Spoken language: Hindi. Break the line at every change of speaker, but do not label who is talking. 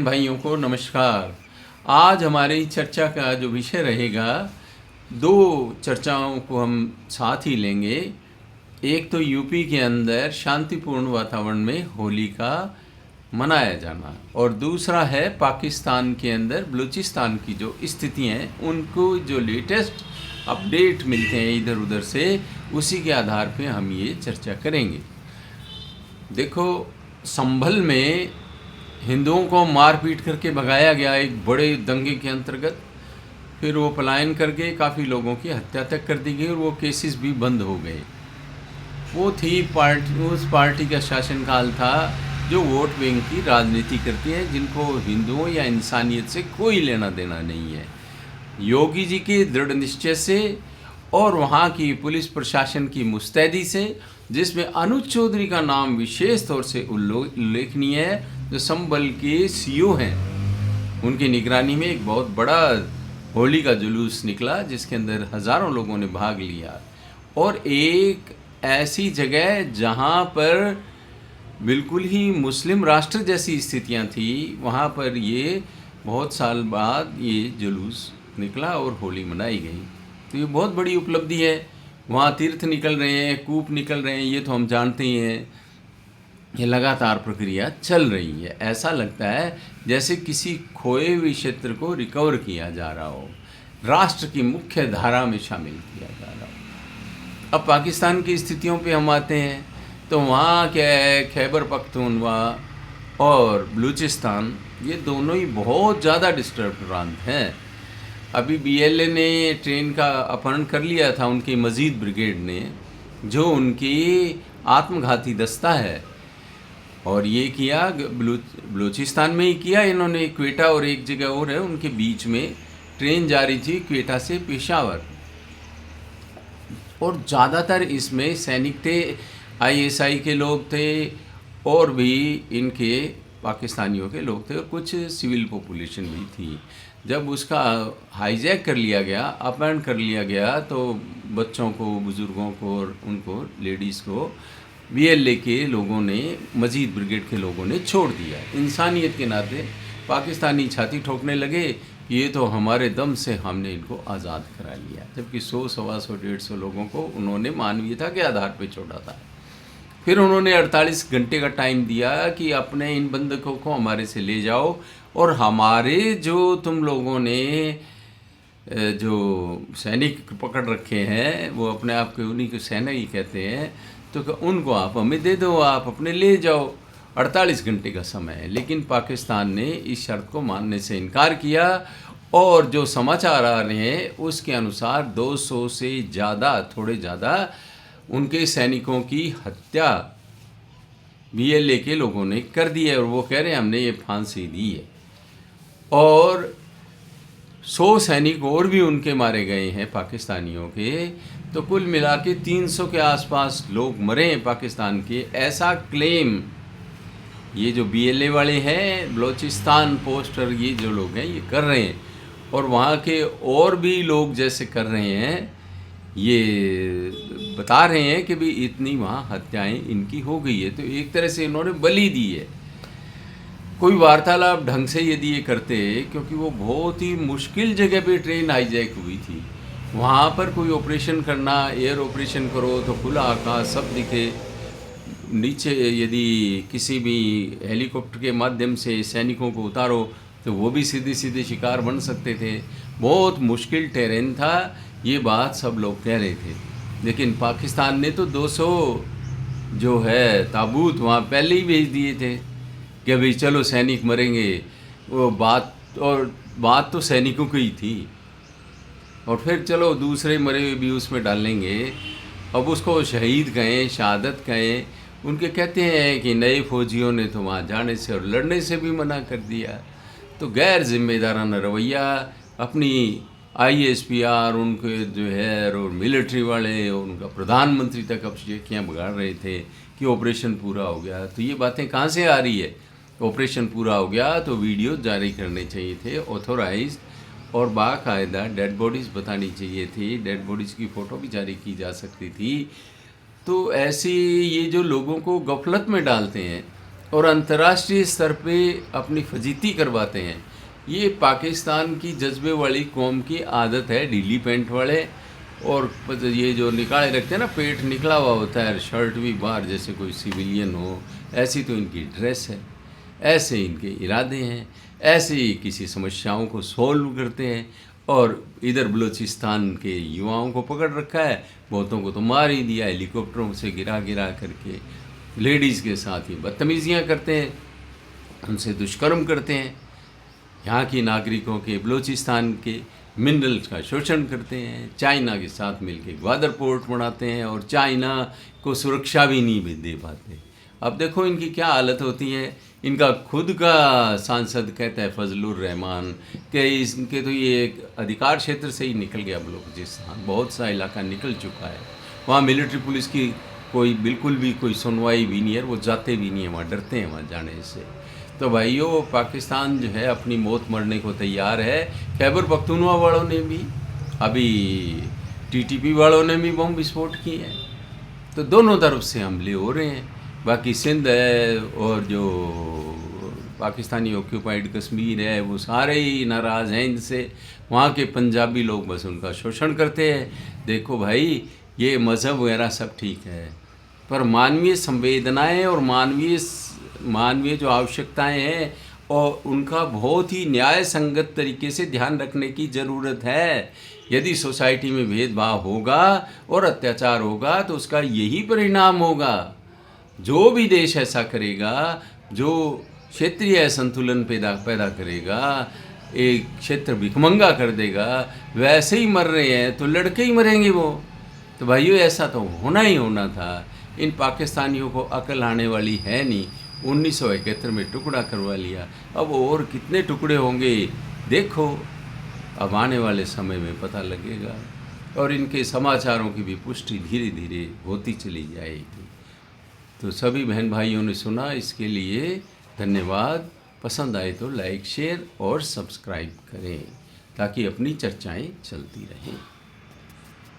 भाइयों को नमस्कार। आज हमारी चर्चा का जो विषय रहेगा, दो चर्चाओं को हम साथ ही लेंगे। एक तो यूपी के अंदर शांतिपूर्ण वातावरण में होली का मनाया जाना, और दूसरा है पाकिस्तान के अंदर बलूचिस्तान की जो स्थिति हैं, उनको जो लेटेस्ट अपडेट मिलते हैं इधर उधर से, उसी के आधार पे हम ये चर्चा करेंगे। देखो, संभल में हिंदुओं को मारपीट करके भगाया गया एक बड़े दंगे के अंतर्गत। फिर वो पलायन करके काफ़ी लोगों की हत्या तक कर दी गई और वो केसेस भी बंद हो गए। वो थी उस पार्टी का शासनकाल था जो वोट बैंक की राजनीति करती है, जिनको हिंदुओं या इंसानियत से कोई लेना देना नहीं है। योगी जी के दृढ़ निश्चय से और वहाँ की पुलिस प्रशासन की मुस्तैदी से, जिसमें अनुज चौधरी का नाम विशेष तौर से उल्लेखनीय है, जो संभल के सीओ हैं, उनकी निगरानी में एक बहुत बड़ा होली का जुलूस निकला जिसके अंदर हज़ारों लोगों ने भाग लिया। और एक ऐसी जगह जहाँ पर बिल्कुल ही मुस्लिम राष्ट्र जैसी स्थितियाँ थी, वहाँ पर ये बहुत साल बाद ये जुलूस निकला और होली मनाई गई। तो ये बहुत बड़ी उपलब्धि है। वहाँ तीर्थ निकल रहे हैं, कूप निकल रहे हैं, ये तो हम जानते ही हैं। ये लगातार प्रक्रिया चल रही है। ऐसा लगता है जैसे किसी खोए हुए क्षेत्र को रिकवर किया जा रहा हो, राष्ट्र की मुख्य धारा में शामिल किया जा रहा हो। अब पाकिस्तान की स्थितियों पे हम आते हैं, तो वहाँ क्या है, खैबर पख्तूनख्वा और बलूचिस्तान, ये दोनों ही बहुत ज़्यादा डिस्टर्ब प्रांत हैं। अभी बीएलए ने ट्रेन का अपहरण कर लिया था, उनकी मजीद ब्रिगेड ने, जो उनकी आत्मघाती दस्ता है। और ये किया बलूचिस्तान में ही किया इन्होंने। क्वेटा और एक जगह और है, उनके बीच में ट्रेन जा रही थी क्वेटा से पेशावर, और ज़्यादातर इसमें सैनिक थे, आईएसआई के लोग थे, और भी इनके पाकिस्तानियों के लोग थे, और कुछ सिविल पॉपुलेशन भी थी। जब उसका हाईजैक कर लिया गया, अपहरण कर लिया गया, तो बच्चों को, बुज़ुर्गों को और उनको, लेडीज़ को बीएलए के लोगों ने, मजीद ब्रिगेड के लोगों ने छोड़ दिया। इंसानियत के नाते पाकिस्तानी छाती ठोकने लगे, ये तो हमारे दम से हमने इनको आज़ाद करा लिया, जबकि 100, 125, 150 लोगों को उन्होंने मानवीयता के आधार पर छोड़ा था। फिर उन्होंने 48 घंटे का टाइम दिया कि अपने इन बंधकों को हमारे से ले जाओ, और हमारे जो तुम लोगों ने जो सैनिक पकड़ रखे हैं, वो अपने आप को उन्हीं को सेना ही कहते हैं, तो उनको आप हमें दे दो, आप अपने ले जाओ। 48 घंटे का समय है, लेकिन पाकिस्तान ने इस शर्त को मानने से इनकार किया, और जो समाचार आ रहे हैं उसके अनुसार 200 से ज़्यादा, थोड़े ज़्यादा उनके सैनिकों की हत्या बीएलए के लोगों ने कर दी है, और वो कह रहे हैं हमने ये फांसी दी है। और 100 सैनिक और भी उनके मारे गए हैं पाकिस्तानियों के। तो कुल मिला के 300 के आसपास लोग मरे हैं पाकिस्तान के, ऐसा क्लेम ये जो बीएलए वाले हैं, बलूचिस्तान पोस्टर, ये जो लोग हैं ये कर रहे हैं। और वहाँ के और भी लोग जैसे कर रहे हैं, ये बता रहे हैं कि भी इतनी वहाँ हत्याएं इनकी हो गई है। तो एक तरह से इन्होंने बलि दी है। कोई वार्तालाप ढंग से यदि ये करते, क्योंकि वो बहुत ही मुश्किल जगह पे ट्रेन हाईजैक हुई थी, वहाँ पर कोई ऑपरेशन करना, एयर ऑपरेशन करो तो खुला आकाश सब दिखे, नीचे यदि किसी भी हेलीकॉप्टर के माध्यम से सैनिकों को उतारो तो वो भी सीधे सीधे शिकार बन सकते थे। बहुत मुश्किल टेरेन था, ये बात सब लोग कह रहे थे। लेकिन पाकिस्तान ने तो 200 जो है ताबूत वहाँ पहले ही भेज दिए थे कि भाई चलो सैनिक मरेंगे। वो बात तो सैनिकों की ही थी, और फिर चलो दूसरे मरे हुए भी उसमें डालेंगे। अब उसको शहीद कहें, शहादत कहें, उनके कहते हैं कि नए फौजियों ने तो वहाँ जाने से और लड़ने से भी मना कर दिया। तो गैर जिम्मेदाराना रवैया, अपनी आईएसपीआर, उनके जो है और मिलिट्री वाले, और उनका प्रधानमंत्री तक अब शेखियाँ बिगाड़ रहे थे कि ऑपरेशन पूरा हो गया। तो ये बातें कहाँ से आ रही है? ऑपरेशन पूरा हो गया तो वीडियो जारी करने चाहिए थे ऑथोराइज, और बाकायदा डेड बॉडीज़ बतानी चाहिए थी, डेड बॉडीज़ की फ़ोटो भी जारी की जा सकती थी। तो ऐसी ये जो लोगों को गफलत में डालते हैं, और अंतर्राष्ट्रीय स्तर पे अपनी फजीती करवाते हैं। ये पाकिस्तान की जज्बे वाली कौम की आदत है, ढीली पैंट वाले, और ये जो निकाले रखते हैं ना, पेट निकला हुआ होता है, शर्ट भी बाहर जैसे कोई सिविलियन हो, ऐसी तो इनकी ड्रेस है, ऐसे इनके इरादे हैं, ऐसे ही किसी समस्याओं को सॉल्व करते हैं। और इधर बलूचिस्तान के युवाओं को पकड़ रखा है, बहुतों को तो मार ही दिया, हेलीकॉप्टरों से गिरा गिरा करके। लेडीज़ के साथ ही बदतमीज़ियाँ करते हैं, उनसे दुष्कर्म करते हैं, यहाँ की नागरिकों के, बलूचिस्तान के मिनरल्स का शोषण करते हैं, चाइना के साथ मिलकर ग्वादर पोर्ट बनाते हैं और चाइना को सुरक्षा भी नहीं दे पाते। अब देखो इनकी क्या हालत होती है। इनका खुद का सांसद कहता है फजलुर रहमान कि इनके तो ये एक अधिकार क्षेत्र से ही निकल गया बलूचिस्तान, बहुत सा इलाका निकल चुका है, वहाँ मिलिट्री पुलिस की कोई बिल्कुल भी कोई सुनवाई भी नहीं है, वो जाते भी नहीं है वहाँ, डरते हैं वहाँ जाने से। तो भाइयों, पाकिस्तान जो है अपनी मौत मरने को तैयार है। खैबर पख्तूनख्वा वालों ने भी, अभी टीटीपी वालों ने भी बम विस्फोट किए हैं, तो दोनों तरफ से हमले हो रहे हैं। बाकी सिंध है और जो पाकिस्तानी ऑक्यूपाइड कश्मीर है, वो सारे ही नाराज़ हैं इनसे। वहाँ के पंजाबी लोग बस उनका शोषण करते हैं। देखो भाई, ये मज़हब वगैरह सब ठीक है, पर मानवीय संवेदनाएं और मानवीय जो आवश्यकताएं हैं और उनका बहुत ही न्याय संगत तरीके से ध्यान रखने की ज़रूरत है। यदि सोसाइटी में भेदभाव होगा और अत्याचार होगा तो उसका यही परिणाम होगा। जो भी देश ऐसा करेगा, जो क्षेत्रीय असंतुलन पैदा करेगा, एक क्षेत्र भिखमंगा कर देगा, वैसे ही मर रहे हैं तो लड़के ही मरेंगे वो। तो भाइयों, ऐसा तो होना ही होना था। इन पाकिस्तानियों को अकल आने वाली है नहीं, 1971 में टुकड़ा करवा लिया, अब और कितने टुकड़े होंगे देखो, अब आने वाले समय में पता लगेगा। और इनके समाचारों की भी पुष्टि धीरे धीरे होती चली जाएगी। तो सभी बहन भाइयों ने सुना, इसके लिए धन्यवाद। पसंद आए तो लाइक, शेयर और सब्सक्राइब करें ताकि अपनी चर्चाएं चलती रहें।